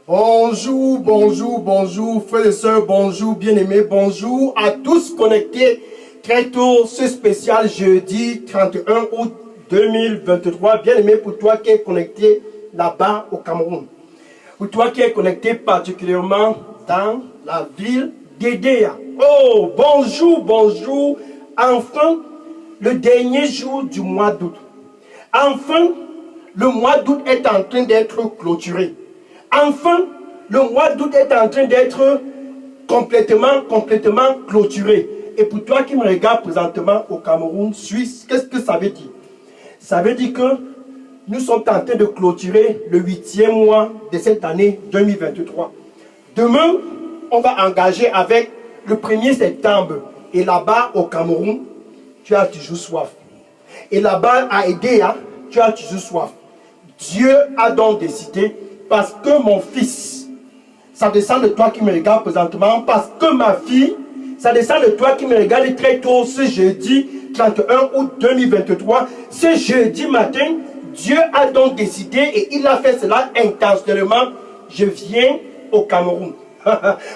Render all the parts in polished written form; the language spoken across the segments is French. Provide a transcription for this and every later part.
Bonjour, bonjour, bonjour, frères et sœurs, bonjour, bien-aimés, bonjour à tous connectés très tôt, ce spécial jeudi 31 août 2023. Bien-aimé pour toi qui es connecté là-bas au Cameroun. Pour toi qui es connecté particulièrement dans la ville d'Edea. Oh, bonjour, bonjour. Enfin, le dernier jour du mois d'août. Enfin, le mois d'août est en train d'être clôturé. Enfin, le mois d'août est en train d'être complètement clôturé. Et pour toi qui me regardes présentement au Cameroun, Suisse, qu'est-ce que ça veut dire? Ça veut dire que nous sommes en train de clôturer le 8e mois de cette année 2023. Demain, on va engager avec le 1er septembre. Et là-bas au Cameroun, tu as toujours soif. Et là-bas à Edea, tu as toujours soif. Dieu a donc décidé, parce que mon fils, ça descend de toi qui me regarde présentement, parce que ma fille, ça descend de toi qui me regarde très tôt ce jeudi 31 août 2023, ce jeudi matin, Dieu a donc décidé et il a fait cela intentionnellement. Je viens au Cameroun.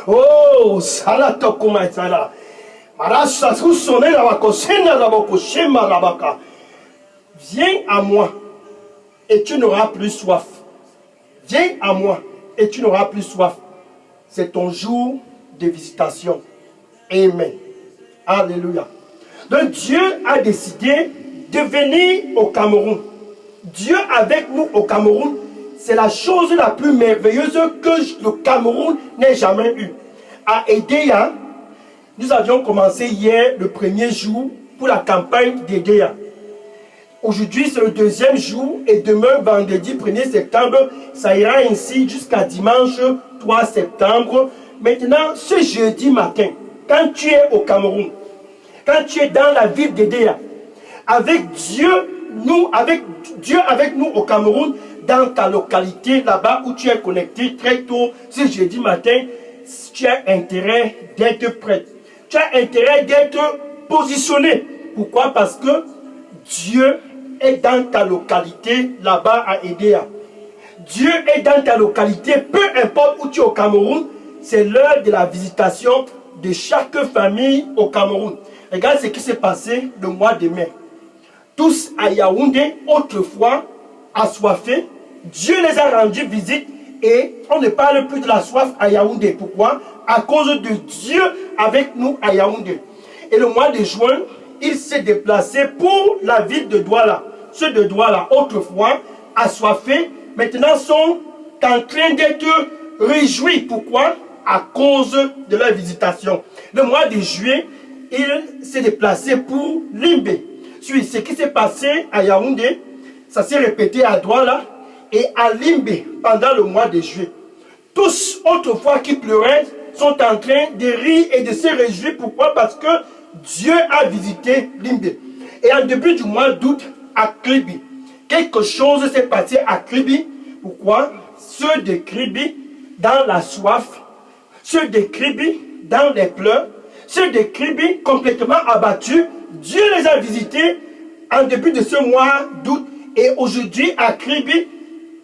Oh, ça l'a tokuma ça là. Viens à moi et tu n'auras plus soif. Viens à moi et tu n'auras plus soif. C'est ton jour de visitation. Amen. Alléluia. Donc Dieu a décidé de venir au Cameroun. Dieu avec nous au Cameroun, c'est la chose la plus merveilleuse que le Cameroun n'ait jamais eue. À Edea, nous avions commencé hier le premier jour pour la campagne d'Edea. Aujourd'hui, c'est le deuxième jour et demain, vendredi 1er septembre, ça ira ainsi jusqu'à dimanche 3 septembre. Maintenant, ce jeudi matin, quand tu es au Cameroun, quand tu es dans la ville d'Edea, avec Dieu avec nous au Cameroun, dans ta localité, là-bas où tu es connecté très tôt, ce jeudi matin, tu as intérêt d'être prêt. Tu as intérêt d'être positionné. Pourquoi? Parce que Dieu est dans ta localité, là-bas à Edea. Dieu est dans ta localité, peu importe où tu es au Cameroun, c'est l'heure de la visitation de chaque famille au Cameroun. Regarde ce qui s'est passé le mois de mai. Tous à Yaoundé, autrefois assoiffés, Dieu les a rendus visite et on ne parle plus de la soif à Yaoundé. Pourquoi? À cause de Dieu avec nous à Yaoundé. Et le mois de juin, il s'est déplacé pour la ville de Douala. Ceux de Douala, autrefois assoiffés, maintenant sont en train d'être réjouis. Pourquoi? À cause de leur visitation. Le mois de juillet, il s'est déplacé pour Limbe. Ce qui s'est passé à Yaoundé, ça s'est répété à Douala et à Limbe pendant le mois de juillet. Tous autrefois qui pleuraient sont en train de rire et de se réjouir. Pourquoi? Parce que Dieu a visité Limbe. Et en début du mois d'août, à Kribi, quelque chose s'est passé à Kribi. Pourquoi? Ceux de Kribi dans la soif, ceux de Kribi dans les pleurs, ceux de Kribi complètement abattus, Dieu les a visités en début de ce mois d'août. Et aujourd'hui à Kribi,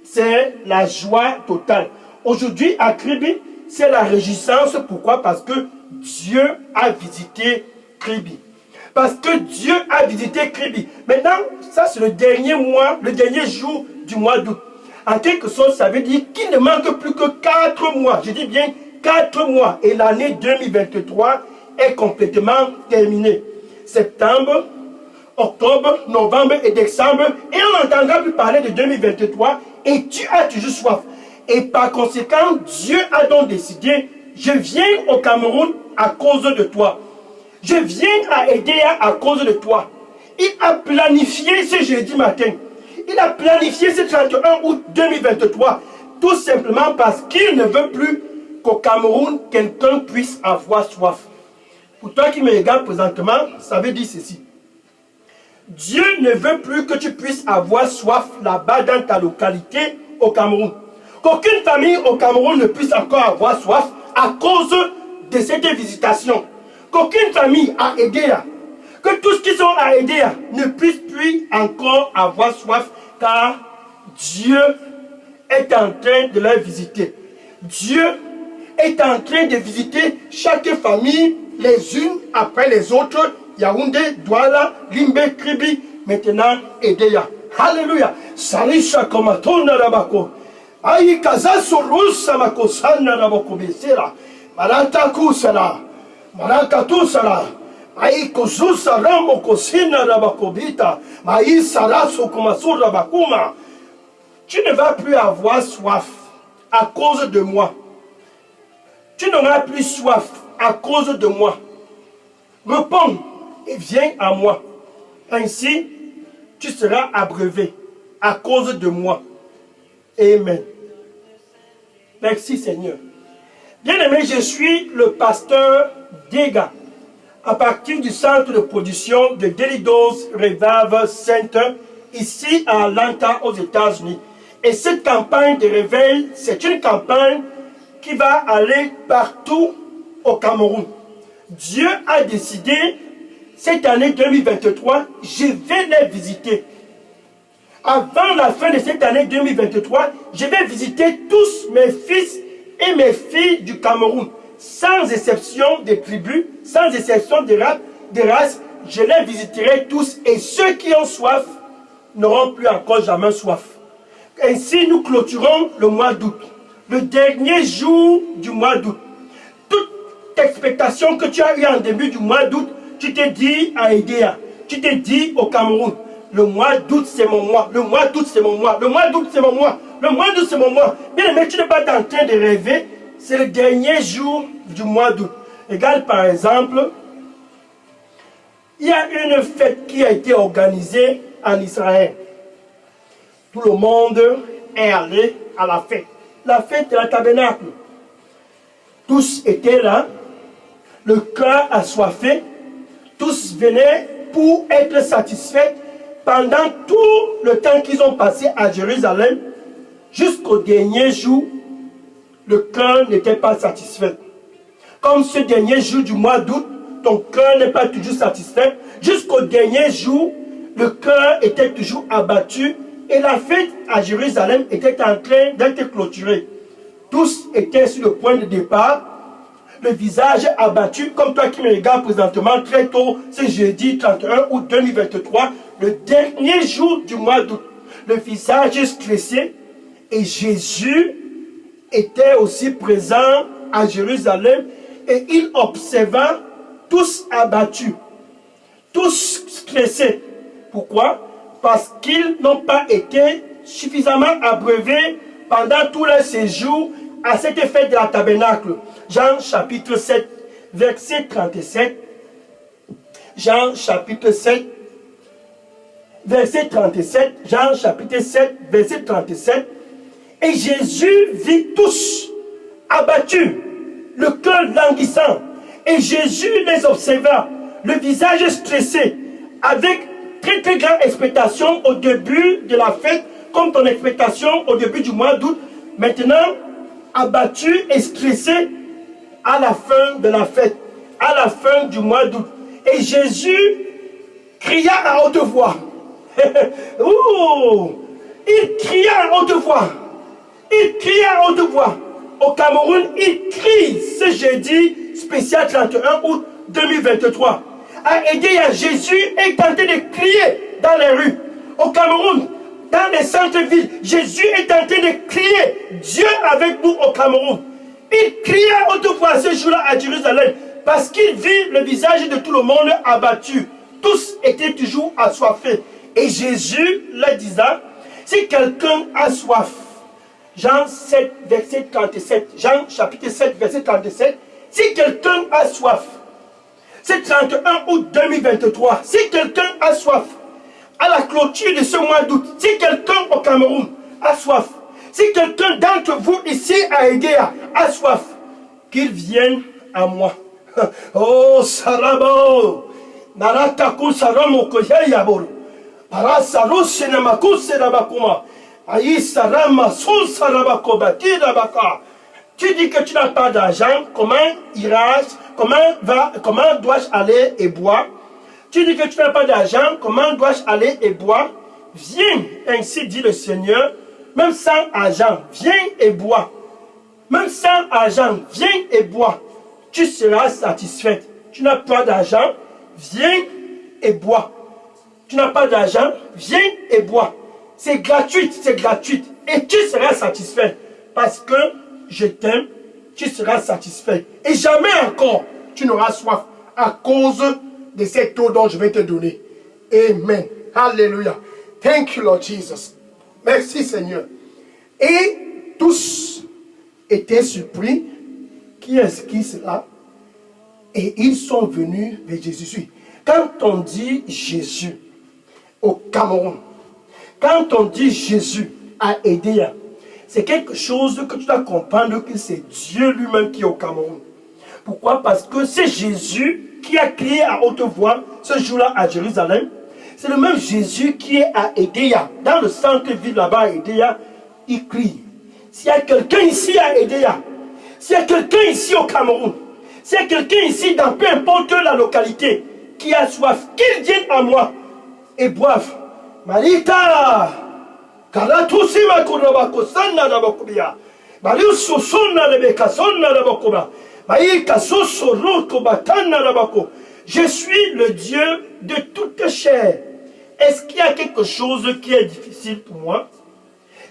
c'est la joie totale. Aujourd'hui à Kribi, c'est la réjouissance. Pourquoi? Parce que Dieu a visité Kribi. Parce que Dieu a visité Kribi. Maintenant, ça c'est le dernier mois, le dernier jour du mois d'août. En quelque sorte, ça veut dire qu'il ne manque plus que 4 mois. Je dis bien 4 mois. Et l'année 2023 est complètement terminée. Septembre, octobre, novembre et décembre. Et on n'entendra plus parler de 2023. Et tu as toujours soif. Et par conséquent, Dieu a donc décidé, je viens au Cameroun à cause de toi. Je viens à Edea à cause de toi. Il a planifié ce jeudi matin. Il a planifié ce 31 août 2023. Tout simplement parce qu'il ne veut plus qu'au Cameroun, quelqu'un puisse avoir soif. Pour toi qui me regardes présentement, ça veut dire ceci. Dieu ne veut plus que tu puisses avoir soif là-bas dans ta localité au Cameroun. Qu'aucune famille au Cameroun ne puisse encore avoir soif à cause de cette visitation. Qu'aucune famille à Edea, que tous qui sont à Edea ne puissent plus encore avoir soif, car Dieu est en train de leur visiter. Dieu est en train de visiter chaque famille, les unes après les autres. Yaoundé, Douala, Limbe, Kribi, maintenant Edeya. Alléluia. Sarisha komatona rabako. Aïe kaza sorusa makosana rabako besera. Marata kusara. Marata tusara. Aïe kozusa ramo kosina rabako bita. Aïe saraso komasura rabakuma. Tu ne vas plus avoir soif à cause de moi. Tu n'auras plus soif à cause de moi. Réponds et viens à moi. Ainsi, tu seras abreuvé à cause de moi. Amen. Merci Seigneur. Bien-aimé, je suis le pasteur Dega, à partir du centre de production de Daily Dose Revival Center, ici à Atlanta, aux États-Unis. Et cette campagne de réveil, c'est une campagne qui va aller partout au Cameroun. Dieu a décidé, cette année 2023, je vais les visiter. Avant la fin de cette année 2023, je vais visiter tous mes fils et mes filles du Cameroun, sans exception des tribus, sans exception des races, je les visiterai tous et ceux qui ont soif n'auront plus encore jamais soif. Ainsi, nous clôturons le mois d'août, le dernier jour du mois d'août. Toute expectation que tu as eue en début du mois d'août, tu t'es dit à Edea, tu t'es dit au Cameroun, le mois d'août c'est mon mois, le mois d'août c'est mon mois, le mois d'août c'est mon mois, le mois d'août c'est mon mois. Bien aimé, tu n'es pas en train de rêver, c'est le dernier jour du mois d'août. Regarde par exemple, il y a une fête qui a été organisée en Israël. Tout le monde est allé à la fête. La fête de la tabernacle. Tous étaient là, le cœur assoiffé, tous venaient pour être satisfaits pendant tout le temps qu'ils ont passé à Jérusalem, jusqu'au dernier jour, le cœur n'était pas satisfait. Comme ce dernier jour du mois d'août, ton cœur n'est pas toujours satisfait, jusqu'au dernier jour, le cœur était toujours abattu et la fête à Jérusalem était en train d'être clôturée. Tous étaient sur le point de départ, le visage abattu, comme toi qui me regardes présentement très tôt, c'est jeudi 31 août 2023, le dernier jour du mois d'août. Le visage stressé et Jésus était aussi présent à Jérusalem et il observa tous abattus, tous stressés. Pourquoi? Parce qu'ils n'ont pas été suffisamment abreuvés pendant tout leur séjour à cette fête de la tabernacle. Jean chapitre 7, verset 37. Jean chapitre 7, verset 37. Jean chapitre 7, verset 37. Et Jésus vit tous abattus, le cœur languissant. Et Jésus les observa, le visage stressé, avec très très grande expectation au début de la fête, comme ton expectation au début du mois d'août. Maintenant, abattu et stressé à la fin de la fête, à la fin du mois d'août. Et Jésus cria à haute voix. Il cria à haute voix. Il cria à haute voix. Au Cameroun, il crie ce jeudi spécial 31 août 2023. À Edea, Jésus est tenté de crier dans les rues. Au Cameroun, dans les centres-villes, Jésus est tenté de crier Dieu avec nous au Cameroun. Il criait à haute voix ce jour-là à Jérusalem parce qu'il vit le visage de tout le monde abattu. Tous étaient toujours assoiffés. Et Jésus leur disait, si quelqu'un a soif, Jean 7, verset 37, Jean chapitre 7, verset 37, si quelqu'un a soif, c'est 31 août 2023, si quelqu'un a soif, à la clôture de ce mois d'août, si quelqu'un au Cameroun a soif, si quelqu'un d'entre vous ici à Edea a soif, qu'il vienne à moi. Oh, Sarabo, Narataku Saramo Koyayaboro, Parasaro Senamaku Serabakuma, Aïsarama Son Sarabakobati Rabaka. Tu dis que tu n'as pas d'argent, comment iras-je, comment dois-je aller et boire? Tu dis que tu n'as pas d'argent, comment dois-je aller et boire? Viens, ainsi dit le Seigneur, même sans argent, viens et bois. Même sans argent, viens et bois. Tu seras satisfaite. Tu n'as pas d'argent, viens et bois. Tu n'as pas d'argent, viens et bois. C'est gratuit, c'est gratuit. Et tu seras satisfait. Parce que je t'aime, tu seras satisfait. Et jamais encore, tu n'auras soif à cause de cette eau dont je vais te donner. Amen. Alléluia. Thank you, Lord Jesus. Merci, Seigneur. Et tous étaient surpris. Qui est-ce qui sera? Et ils sont venus vers Jésus. Quand on dit Jésus au Cameroun, quand on dit Jésus à Edea, c'est quelque chose que tu dois comprendre que c'est Dieu lui-même qui est au Cameroun. Pourquoi? Parce que c'est Jésus qui a crié à haute voix ce jour-là à Jérusalem. C'est le même Jésus qui est à Edea. Dans le centre-ville là-bas à Edea, il crie. S'il y a quelqu'un ici à Edea, s'il y a quelqu'un ici au Cameroun, s'il y a quelqu'un ici dans peu importe la localité qui a soif, qu'il vienne à moi et boive. Malita, Kalatusi Makurabako, Sanna Nabokubia, Maliu Sosona Rebeka, Sonna Nabokuba, Maïka Soso Rokobatana Nabako. Je suis le Dieu de toute chair. Est-ce qu'il y a quelque chose qui est difficile pour moi?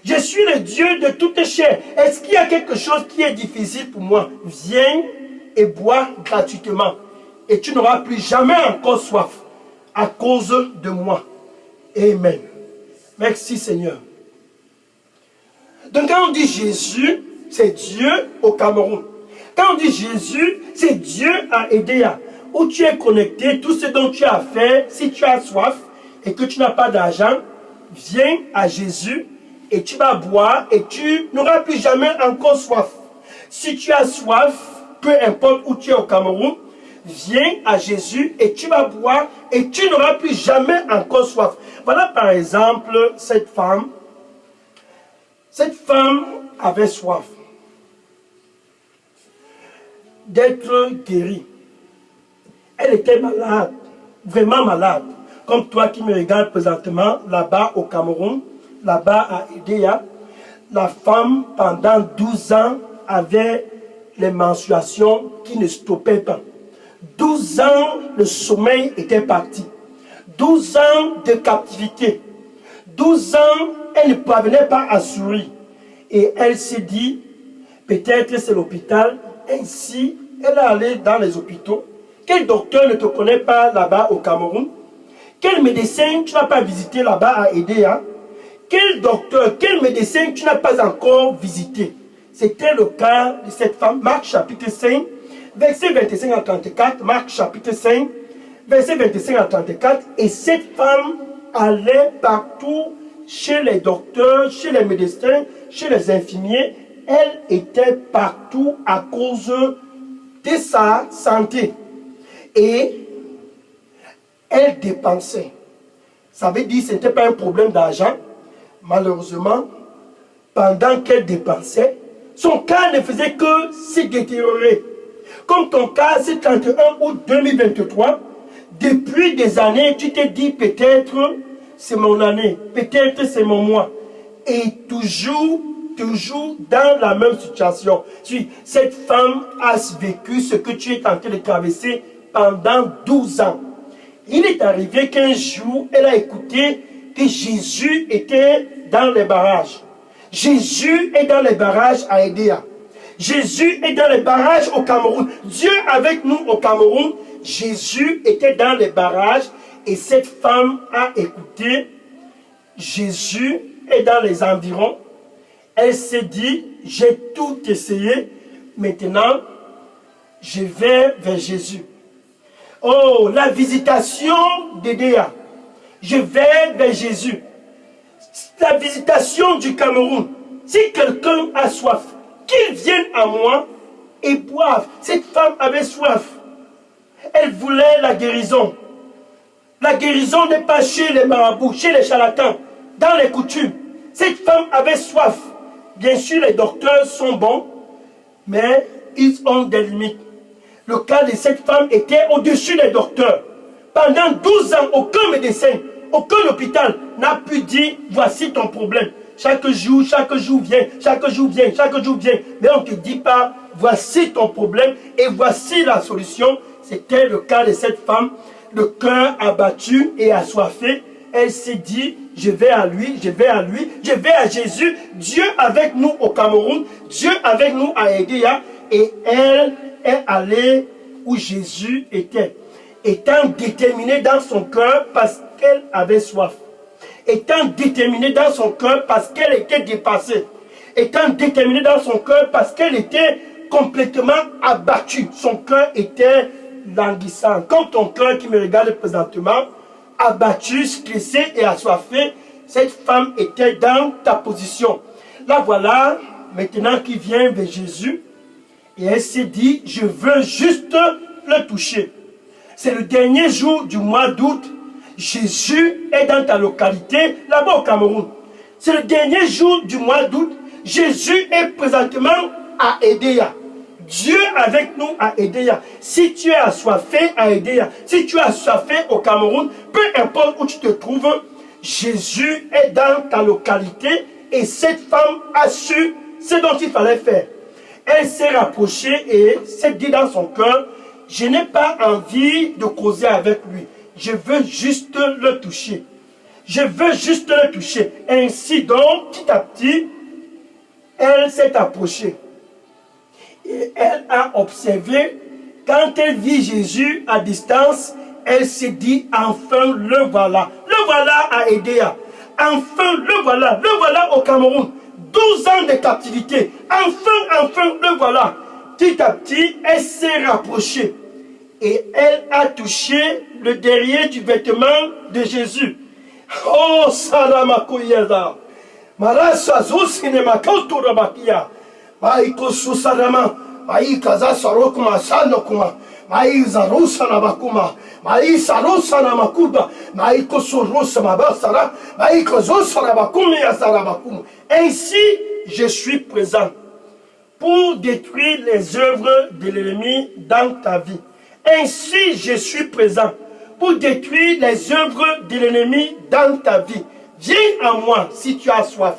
Je suis le Dieu de toute chair. Est-ce qu'il y a quelque chose qui est difficile pour moi? Viens et bois gratuitement. Et tu n'auras plus jamais encore soif à cause de moi. Amen. Merci Seigneur. Donc quand on dit Jésus, c'est Dieu au Cameroun. Quand on dit Jésus, c'est Dieu à Edea. Où tu es connecté, tout ce dont tu as à faire, si tu as soif et que tu n'as pas d'argent, viens à Jésus et tu vas boire et tu n'auras plus jamais encore soif. Si tu as soif, peu importe où tu es au Cameroun, viens à Jésus et tu vas boire et tu n'auras plus jamais encore soif. Voilà par exemple cette femme. Cette femme avait soif d'être guérie. Elle était malade, vraiment malade. Comme toi qui me regardes présentement, là-bas au Cameroun, là-bas à Edea, la femme pendant 12 ans avait les menstruations qui ne stoppaient pas. 12 ans, le sommeil était parti. 12 ans de captivité. 12 ans, elle ne parvenait pas à sourire. Et elle s'est dit, peut-être c'est l'hôpital. Ainsi, elle est allée dans les hôpitaux. Quel docteur ne te connaît pas là-bas au Cameroun? Quel médecin tu n'as pas visité là-bas à Edea? Quel docteur, quel médecin tu n'as pas encore visité? C'était le cas de cette femme. Marc chapitre 5, verset 25 à 34. Marc chapitre 5, verset 25 à 34. Et cette femme allait partout chez les docteurs, chez les médecins, chez les infirmiers. Elle était partout à cause de sa santé. Et elle dépensait. Ça veut dire que ce n'était pas un problème d'argent. Malheureusement, pendant qu'elle dépensait, son cas ne faisait que se détériorer. Comme ton cas, c'est 31 août 2023. Depuis des années, tu t'es dit peut-être c'est mon année, peut-être c'est mon mois. Et toujours dans la même situation. Cette femme a vécu ce que tu es en train de traverser pendant 12 ans. Il est arrivé qu'un jour, elle a écouté que Jésus était dans les barrages. Jésus est dans les barrages à Edea. Jésus est dans les barrages au Cameroun. Dieu avec nous au Cameroun. Jésus était dans les barrages et cette femme a écouté. Jésus est dans les environs. Elle s'est dit, j'ai tout essayé. Maintenant, je vais vers Jésus. Oh, la visitation d'Edea. Je vais vers Jésus. La visitation du Cameroun. Si quelqu'un a soif, qu'il vienne à moi et boive. Cette femme avait soif. Elle voulait la guérison. La guérison n'est pas chez les marabouts, chez les charlatans, dans les coutumes. Cette femme avait soif. Bien sûr, les docteurs sont bons, mais ils ont des limites. Le cas de cette femme était au-dessus des docteurs. Pendant 12 ans, aucun médecin, aucun hôpital n'a pu dire, voici ton problème. chaque jour vient, chaque jour vient. Mais on ne te dit pas, voici ton problème et voici la solution. C'était le cas de cette femme, le cœur abattu et assoiffé. Elle s'est dit, je vais à lui, je vais à Jésus. Dieu avec nous au Cameroun, Dieu avec nous à Edea. Et elle est allée où Jésus était, étant déterminée dans son cœur parce qu'elle avait soif. Étant déterminée dans son cœur parce qu'elle était dépassée. Étant déterminée dans son cœur parce qu'elle était complètement abattue. Son cœur était languissant. Comme ton cœur qui me regarde présentement, abattu, stressé et assoiffé, cette femme était dans ta position. Là voilà, maintenant qui vient vers Jésus, et elle s'est dit, je veux juste le toucher. C'est le dernier jour du mois d'août. Jésus est dans ta localité, là-bas au Cameroun. C'est le dernier jour du mois d'août. Jésus est présentement à Edea. Dieu avec nous à Edea. Si tu es assoiffé à Edea, si tu es assoiffé au Cameroun, peu importe où tu te trouves, Jésus est dans ta localité et cette femme a su ce dont il fallait faire. Elle s'est rapprochée et s'est dit dans son cœur, je n'ai pas envie de causer avec lui. Je veux juste le toucher. Je veux juste le toucher. Ainsi donc, petit à petit, elle s'est approchée. Et elle a observé, quand elle vit Jésus à distance, elle s'est dit, enfin le voilà. Le voilà à Edea. Enfin le voilà au Cameroun. 12 ans de captivité. Enfin le voilà. Petit à petit, elle s'est rapprochée. Et elle a touché le derrière du vêtement de Jésus. Oh, salamakouyada. Marasa zosinema kautorabakia. Maiko susarama. Maikaza sarokuma sanokuma. Maiza rosa nabakuma. Maisa rosa namakuba. Maiko sorosa mabasara. Maiko zosa nabakumi yasarabakum. Ainsi, je suis présent pour détruire les œuvres de l'ennemi dans ta vie. Ainsi, je suis présent pour détruire les œuvres de l'ennemi dans ta vie. Viens à moi si tu as soif,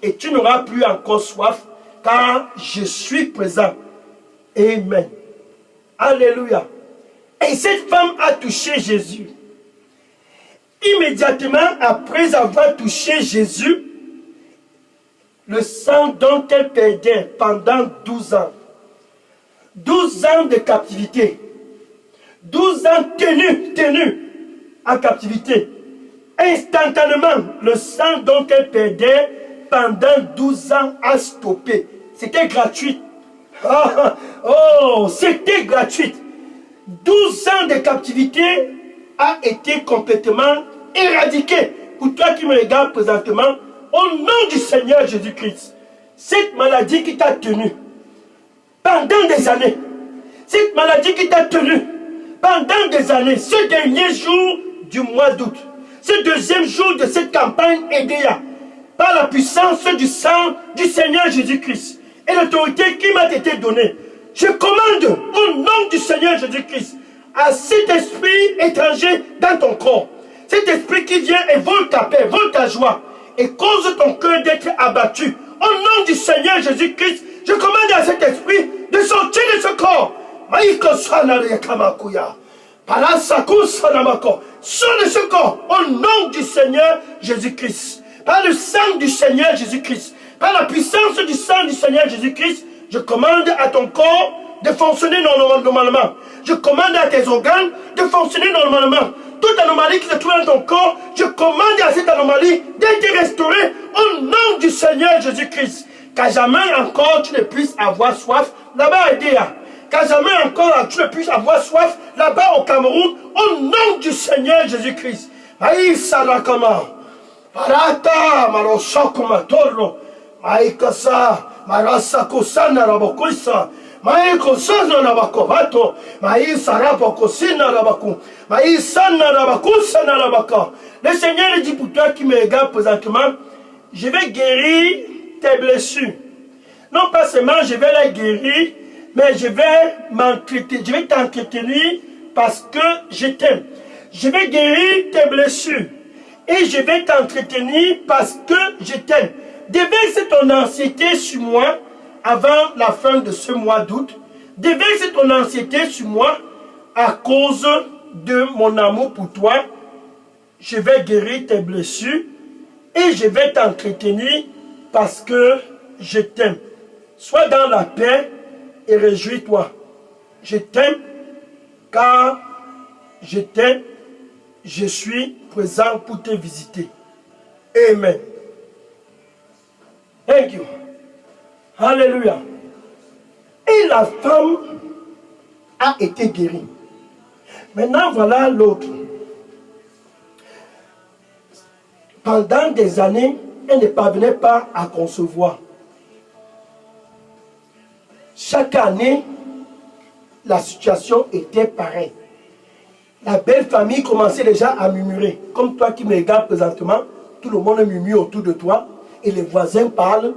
et tu n'auras plus encore soif, car je suis présent. Amen. Alléluia. Et cette femme a touché Jésus. Immédiatement après avoir touché Jésus, le sang dont elle perdait pendant 12 ans, 12 ans de captivité, 12 ans tenus en captivité. Instantanément, le sang dont elle perdait pendant 12 ans a stoppé. C'était gratuit. Oh, c'était gratuit. 12 ans de captivité a été complètement éradiqué. Pour toi qui me regardes présentement, au nom du Seigneur Jésus-Christ, cette maladie qui t'a tenu pendant des années, cette maladie qui t'a tenu pendant des années, ce dernier jour du mois d'août, ce deuxième jour de cette campagne Edea, par la puissance du sang du Seigneur Jésus-Christ et l'autorité qui m'a été donnée, je commande au nom du Seigneur Jésus-Christ à cet esprit étranger dans ton corps, cet esprit qui vient et vole ta paix, vole ta joie et cause ton cœur d'être abattu. Au nom du Seigneur Jésus-Christ, je commande à cet esprit de sortir de ce corps. Sors de ce corps au nom du Seigneur Jésus-Christ. Par le sang du Seigneur Jésus-Christ, par la puissance du sang du Seigneur Jésus-Christ, je commande à ton corps de fonctionner normalement. Je commande à tes organes de fonctionner normalement. Toute anomalie qui se trouve dans ton corps, je commande à cette anomalie d'être restaurée au nom du Seigneur Jésus-Christ. Qu'à jamais encore tu ne puisses avoir soif là-bas à Edea. Qu'à jamais encore tu ne puisses avoir soif là-bas au Cameroun, au nom du Seigneur Jésus-Christ. Aïe Sarakama, Parata, Marosakuma Toro, Aïkasa, Marasakosana Rabokoisa, Maïkosana Rabakovato, Maïsarabokosina Rabaku, Maïsana Rabakusana Rabaka. Le Seigneur dit pour toi qui me regarde présentement, je vais guérir tes blessures. Non pas seulement je vais les guérir, mais je vais t'entretenir parce que je t'aime. Je vais guérir tes blessures et je vais t'entretenir parce que je t'aime. déverse ton anxiété sur moi avant la fin de ce mois d'août. Déverse ton anxiété sur moi à cause de mon amour pour toi. Je vais guérir tes blessures et je vais t'entretenir parce que je t'aime. Sois dans la paix et réjouis-toi. Je t'aime car je t'aime. Je suis présent pour te visiter. Amen. Thank you. Alléluia. Et la femme a été guérie. Maintenant, voilà l'autre. Pendant des années, elle ne parvenait pas à concevoir. Chaque année, la situation était pareille. La belle famille commençait déjà à murmurer. Comme toi qui me regardes présentement, tout le monde murmure autour de toi. Et les voisins parlent.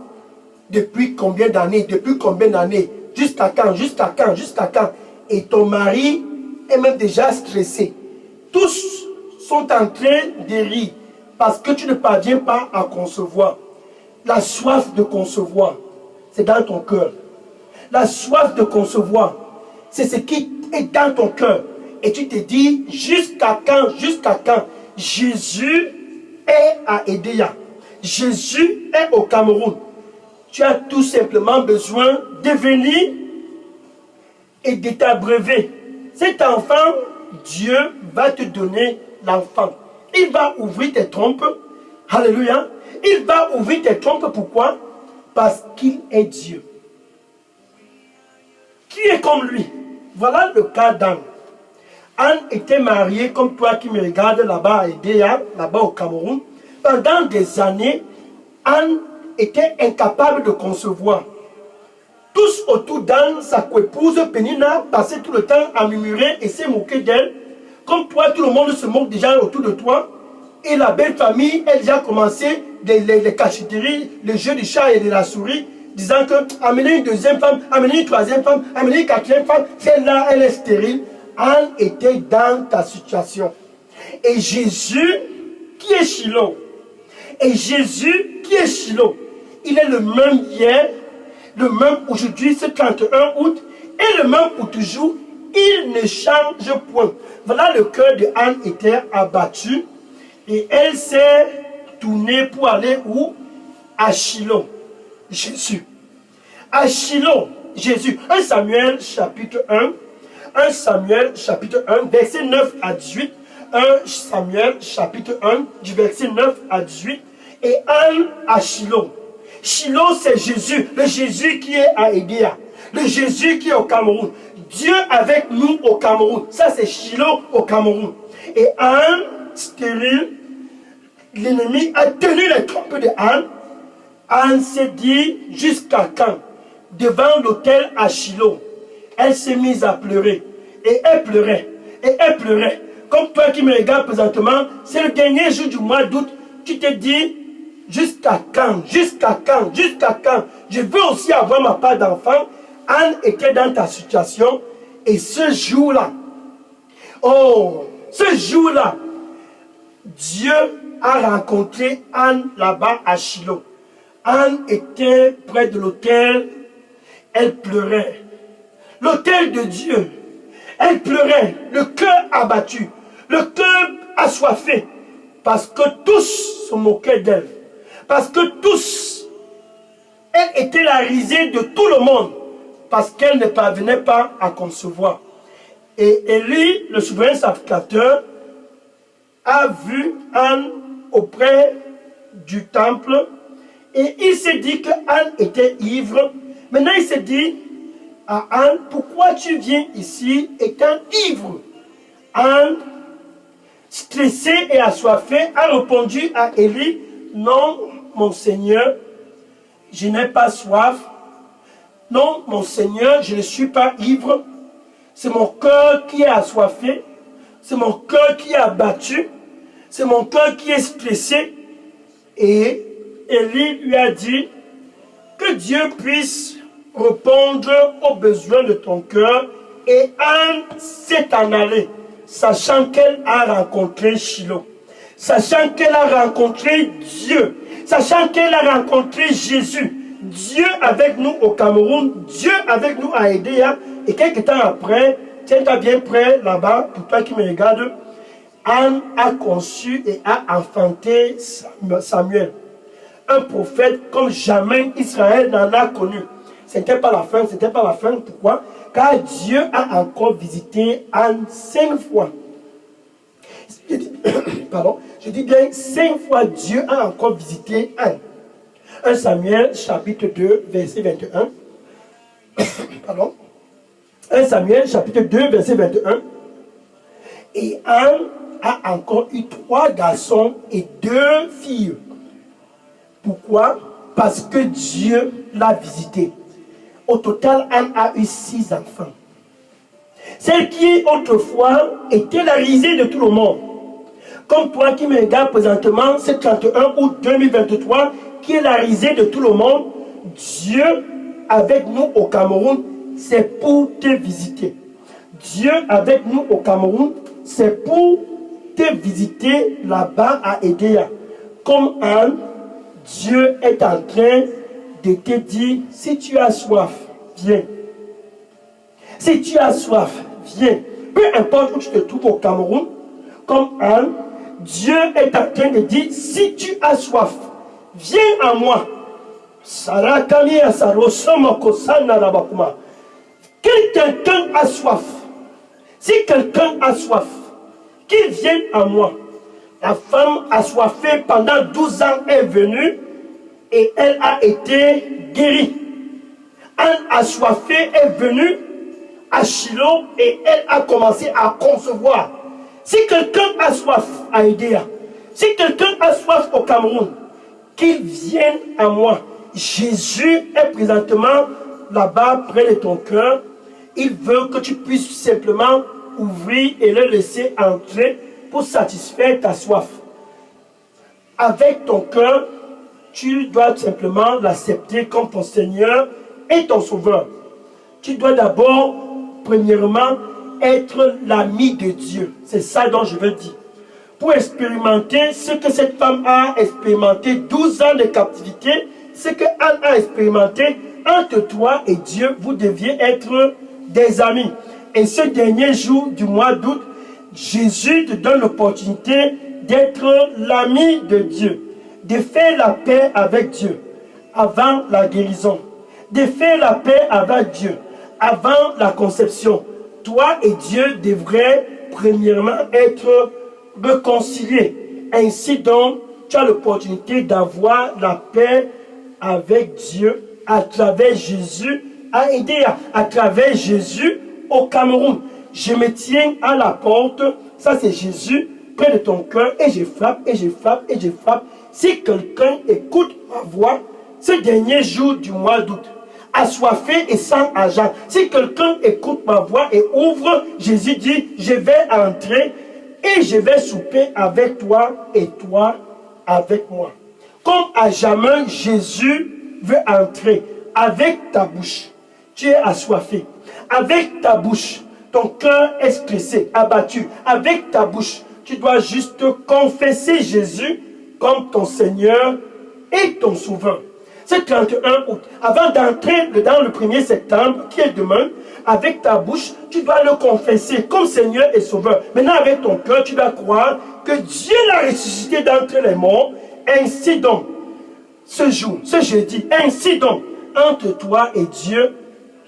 Depuis combien d'années? Depuis combien d'années? Jusqu'à quand? Jusqu'à quand? Jusqu'à quand? Et ton mari est même déjà stressé. Tous sont en train de rire parce que tu ne parviens pas à concevoir. La soif de concevoir, c'est dans ton cœur. La soif de concevoir, c'est ce qui est dans ton cœur. Et tu te dis, jusqu'à quand Jésus est à Edea. Jésus est au Cameroun. Tu as tout simplement besoin de venir et de t'abreuver. Cet enfant, Dieu va te donner l'enfant. Il va ouvrir tes trompes. Alléluia. Il va ouvrir tes trompes. Pourquoi? Parce qu'il est Dieu. Qui est comme lui? Voilà le cas d'Anne. Anne était mariée comme toi qui me regardes là-bas à Edea, là-bas au Cameroun. Pendant des années, Anne était incapable de concevoir. Tous autour d'Anne, sa coépouse Pénina, passaient tout le temps à murmurer et se moquer d'elle. Comme toi, tout le monde se moque déjà autour de toi. Et la belle famille, elle a déjà commencé les cachotteries, le jeu du chat et de la souris, disant que amenez une deuxième femme, amenez une troisième femme, amenez une quatrième femme, celle-là, elle est stérile. Anne était dans ta situation. Et Jésus, qui est Shiloh, et Jésus, qui est Shiloh, il est le même hier, le même aujourd'hui, ce 31 août, et le même pour toujours. Il ne change point. Voilà, le cœur de Anne était abattu, et elle s'est tournée pour aller où? À Shiloh, Jésus. À Shiloh, Jésus. 1 Samuel chapitre 1, 1 Samuel chapitre 1, verset 9 à 18. 1 Samuel chapitre 1, du verset 9 à 18. Et Anne à Shiloh. Shiloh, c'est Jésus, le Jésus qui est à Edea, le Jésus qui est au Cameroun. Dieu avec nous au Cameroun. Ça, c'est Shiloh au Cameroun. Et Anne, stérile, l'ennemi a tenu les trompes de Anne. Anne s'est dit, jusqu'à quand? Devant l'autel à Shiloh. Elle s'est mise à pleurer. Et elle pleurait. Et elle pleurait. Comme toi qui me regardes présentement, c'est le dernier jour du mois d'août. Tu te dis, jusqu'à quand? Jusqu'à quand? Jusqu'à quand? Je veux aussi avoir ma part d'enfant. Anne était dans ta situation. Et ce jour-là, oh, ce jour-là, Dieu a rencontré Anne là-bas à Shiloh. Anne était près de l'autel. Elle pleurait. L'autel de Dieu. Elle pleurait, le cœur abattu, le cœur assoiffé, parce que tous se moquaient d'elle. Parce que tous, elle était la risée de tout le monde, parce qu'elle ne parvenait pas à concevoir. Et Élie, le souverain sacrificateur, a vu Anne auprès du temple, et il s'est dit que Anne était ivre. Maintenant, il s'est dit à Anne, pourquoi tu viens ici étant ivre? Anne, stressée et assoiffée, a répondu à Élie, non, mon Seigneur, je n'ai pas soif. Non, mon Seigneur, je ne suis pas ivre. C'est mon cœur qui est assoiffé. C'est mon cœur qui est abattu. C'est mon cœur qui est stressé. Et Élie lui a dit, que Dieu puisse répondre aux besoins de ton cœur. Et Anne s'est en allée, sachant qu'elle a rencontré Shiloh, sachant qu'elle a rencontré Dieu, sachant qu'elle a rencontré Jésus. Dieu avec nous au Cameroun, Dieu avec nous à Edea. Et quelques temps après, tiens-toi bien près là-bas, pour toi qui me regarde, Anne a conçu et a enfanté Samuel. Un prophète comme jamais Israël n'en a connu. C'était pas la fin, c'était pas la fin. Pourquoi? Car Dieu a encore visité Anne 5 fois. Je dis bien 5 fois Dieu a encore visité Anne. 1 Samuel chapitre 2 verset 21. 1 Samuel chapitre 2 verset 21. Et Anne a encore eu 3 garçons et 2 filles. Pourquoi? Parce que Dieu l'a visité. Au total, Anne a eu 6 enfants. Celle qui autrefois était la risée de tout le monde. Comme toi qui me regardes présentement, c'est 31 août 2023, qui est la risée de tout le monde. Dieu, avec nous au Cameroun, c'est pour te visiter. Dieu, avec nous au Cameroun, c'est pour te visiter là-bas à Edea. Comme Anne, Dieu est en train de te dire, si tu as soif, viens. Si tu as soif, viens. Peu importe où tu te trouves au Cameroun, comme Anne, Dieu est en train de dire, si tu as soif, viens à moi. Quelqu'un a soif. Si quelqu'un a soif, qu'il vienne à moi. La femme assoiffée pendant 12 ans est venue et elle a été guérie. Anne assoiffée est venue à Shiloh et elle a commencé à concevoir. Si quelqu'un a soif à Edea, si quelqu'un a soif au Cameroun, qu'il vienne à moi. Jésus est présentement là-bas près de ton cœur. Il veut que tu puisses simplement ouvrir et le laisser entrer pour satisfaire ta soif. Avec ton cœur, tu dois simplement l'accepter comme ton Seigneur et ton Sauveur. Tu dois d'abord, premièrement, être l'ami de Dieu. C'est ça dont je veux dire. Pour expérimenter ce que cette femme a expérimenté, 12 ans de captivité, ce que Anne a expérimenté, entre toi et Dieu, vous deviez être des amis. Et ce dernier jour du mois d'août, Jésus te donne l'opportunité d'être l'ami de Dieu, de faire la paix avec Dieu avant la guérison, de faire la paix avec Dieu avant la conception. Toi et Dieu devraient premièrement être réconciliés. Ainsi donc, tu as l'opportunité d'avoir la paix avec Dieu à travers Jésus à Edea, à travers Jésus au Cameroun. Je me tiens à la porte, ça c'est Jésus, près de ton cœur, et je frappe, et je frappe, et je frappe. Si quelqu'un écoute ma voix, ce dernier jour du mois d'août, assoiffé et sans argent, si quelqu'un écoute ma voix et ouvre, Jésus dit, je vais entrer et je vais souper avec toi et toi avec moi. Comme à jamais, Jésus veut entrer avec ta bouche. Tu es assoiffé. Avec ta bouche, ton cœur est stressé, abattu. Avec ta bouche, tu dois juste confesser Jésus comme ton Seigneur et ton Sauveur. C'est 31 août. Avant d'entrer dans le 1er septembre, qui est demain, avec ta bouche, tu dois le confesser comme Seigneur et Sauveur. Maintenant, avec ton cœur, tu dois croire que Dieu l'a ressuscité d'entre les morts. Ainsi donc, ce jour, ce jeudi, ainsi donc, entre toi et Dieu,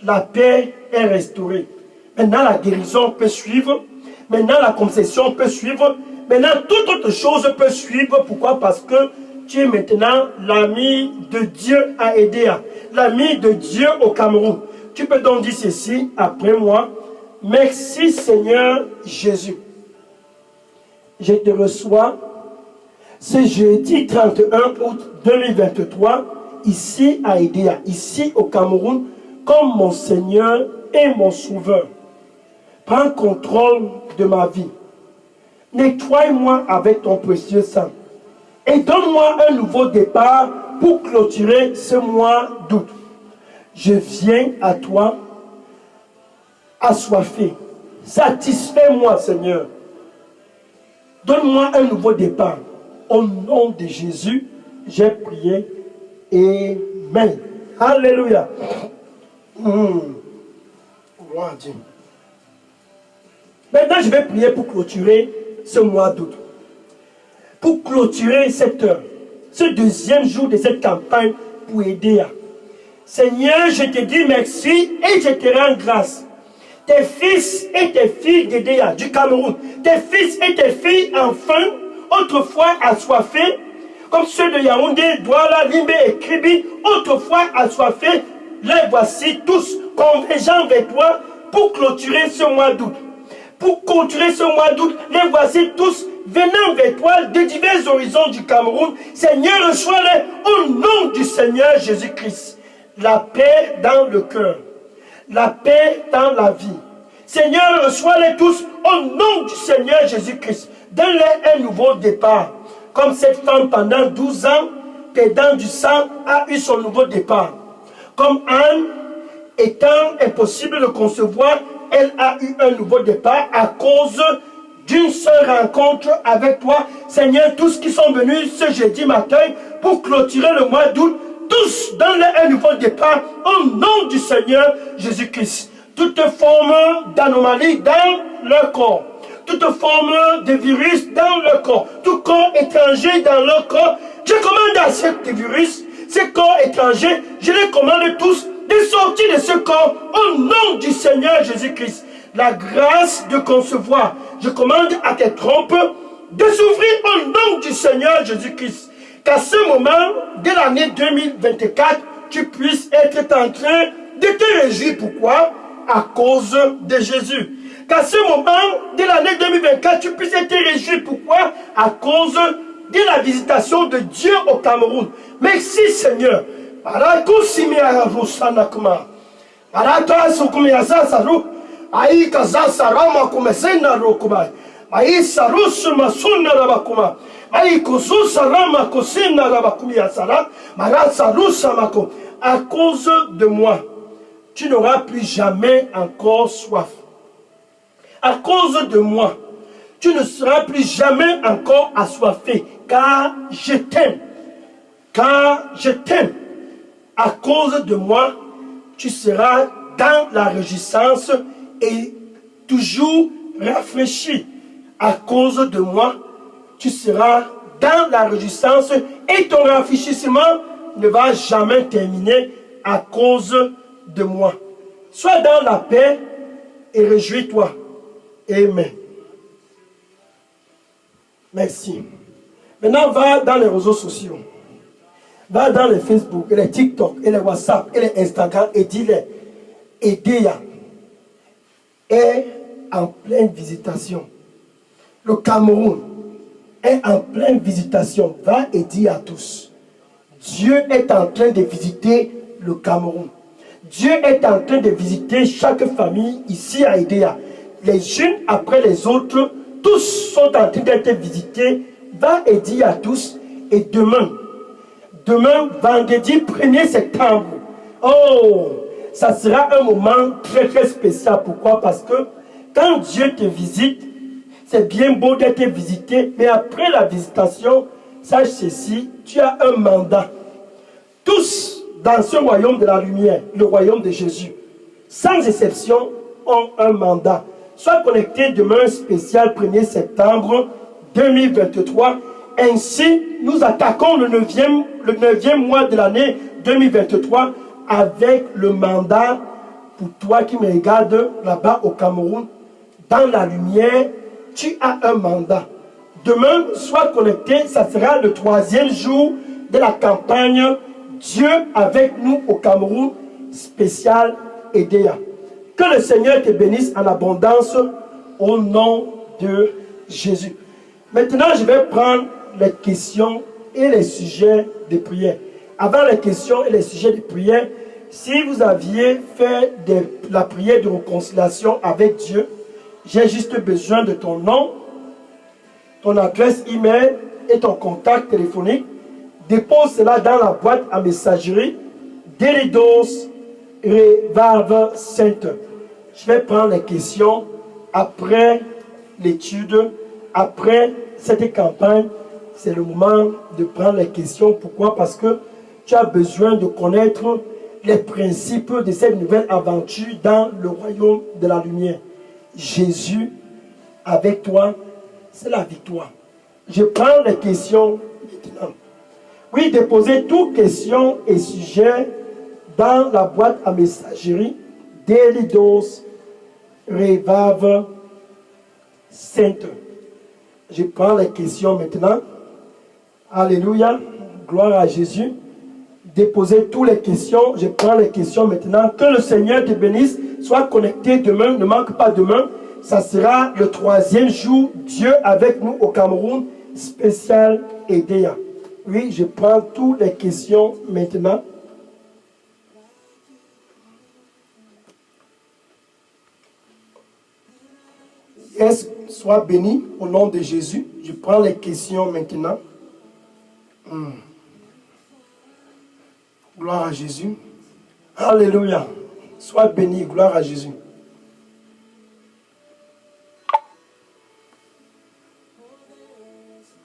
la paix est restaurée. Maintenant, la guérison peut suivre. Maintenant, la conception peut suivre. Maintenant, toute autre chose peut suivre. Pourquoi? Parce que tu es maintenant l'ami de Dieu à Edea, l'ami de Dieu au Cameroun. Tu peux donc dire ceci après moi. Merci Seigneur Jésus. Je te reçois ce jeudi 31 août 2023, ici à Edea, ici au Cameroun, comme mon Seigneur et mon Sauveur. Prends contrôle de ma vie. Nettoie-moi avec ton précieux sang. Et donne-moi un nouveau départ pour clôturer ce mois d'août. Je viens à toi, assoiffé. Satisfais-moi, Seigneur. Donne-moi un nouveau départ. Au nom de Jésus, j'ai prié. Amen. Alléluia. Gloire à Dieu. Maintenant, je vais prier pour clôturer ce mois d'août. Pour clôturer cette heure, ce deuxième jour de cette campagne pour aider. Seigneur, je te dis merci et je te rends grâce. Tes fils et tes filles d'Edea du Cameroun, tes fils et tes filles enfin, autrefois assoiffés, comme ceux de Yaoundé, Douala, Limbe et Kribi, autrefois assoiffés, les voici tous convergeant vers toi pour clôturer ce mois d'août. Pour clôturer ce mois d'août, les voici tous venant vers toi de divers horizons du Cameroun. Seigneur, reçois-les au nom du Seigneur Jésus-Christ. La paix dans le cœur, la paix dans la vie. Seigneur, reçois-les tous au nom du Seigneur Jésus-Christ. Donne-les un nouveau départ. Comme cette femme pendant 12 ans, perdant du sang, a eu son nouveau départ. Comme Anne, étant impossible de concevoir, elle a eu un nouveau départ à cause d'une seule rencontre avec toi. Seigneur, tous qui sont venus ce jeudi matin pour clôturer le mois d'août, tous donne-leur un nouveau départ au nom du Seigneur Jésus-Christ. Toute forme d'anomalie dans leur corps, toute forme de virus dans leur corps, tout corps étranger dans leur corps, je commande à ces virus, ces corps étrangers, je les commande tous de sortir de ce corps au nom du Seigneur Jésus-Christ. La grâce de concevoir, je commande à tes trompes de s'ouvrir au nom du Seigneur Jésus-Christ. Qu'à ce moment de l'année 2024, tu puisses être en train de te réjouir. Pourquoi? À cause de Jésus. Qu'à ce moment de l'année 2024, tu puisses être réjoui. Pourquoi? À cause de la visitation de Dieu au Cameroun. Merci Seigneur. À cause de moi, tu n'auras plus jamais encore soif. À cause de moi, tu ne seras plus jamais encore assoiffé, car je t'aime. Car je t'aime. À cause de moi, tu seras dans la réjouissance et toujours rafraîchi. À cause de moi, tu seras dans la réjouissance et ton rafraîchissement ne va jamais terminer à cause de moi. Sois dans la paix et réjouis-toi. Amen. Merci. Maintenant, va dans les réseaux sociaux. Va dans les Facebook, et les TikTok, et les WhatsApp, et les Instagram, et dis-les. Edea est en pleine visitation. Le Cameroun est en pleine visitation. Va et dis à tous. Dieu est en train de visiter le Cameroun. Dieu est en train de visiter chaque famille ici à Edea. Les unes après les autres, tous sont en train d'être visités. Va et dis à tous. Et demain, vendredi 1er septembre, ça sera un moment très très spécial. Pourquoi? Parce que quand Dieu te visite, c'est bien beau d'être visité, mais après la visitation, sache ceci, tu as un mandat. Tous dans ce royaume de la lumière, le royaume de Jésus, sans exception, ont un mandat. Sois connecté demain spécial 1er septembre 2023. Ainsi, nous attaquons le 9e mois de l'année 2023 avec le mandat pour toi qui me regardes là-bas au Cameroun. Dans la lumière, tu as un mandat. Demain, sois connecté, ça sera le 3e jour de la campagne Dieu avec nous au Cameroun, spécial Edea. Que le Seigneur te bénisse en abondance au nom de Jésus. Maintenant, je vais prendre les questions et les sujets de prière. Avant les questions et les sujets de prière, si vous aviez fait la prière de réconciliation avec Dieu, j'ai juste besoin de ton nom, ton adresse email et ton contact téléphonique. Dépose cela dans la boîte à messagerie Delidos Revival Center. Je vais prendre les questions après l'étude, après cette campagne. c'est le moment de prendre les questions. Pourquoi? Parce que tu as besoin de connaître les principes de cette nouvelle aventure dans le royaume de la lumière. Jésus, avec toi, c'est la victoire. Je prends les questions maintenant. Oui, déposez toutes questions et sujets dans la boîte à messagerie Daily Dose Revive Center. Je prends les questions maintenant. Alléluia. Gloire à Jésus. Déposez toutes les questions. Je prends les questions maintenant. Que le Seigneur te bénisse. Sois connecté demain. Ne manque pas demain. Ça sera le 3e jour. Dieu avec nous au Cameroun. Spécial EDEA. Oui, je prends toutes les questions maintenant. Yes, sois béni au nom de Jésus. Je prends les questions maintenant. Gloire à Jésus. Alléluia. Sois béni, gloire à Jésus.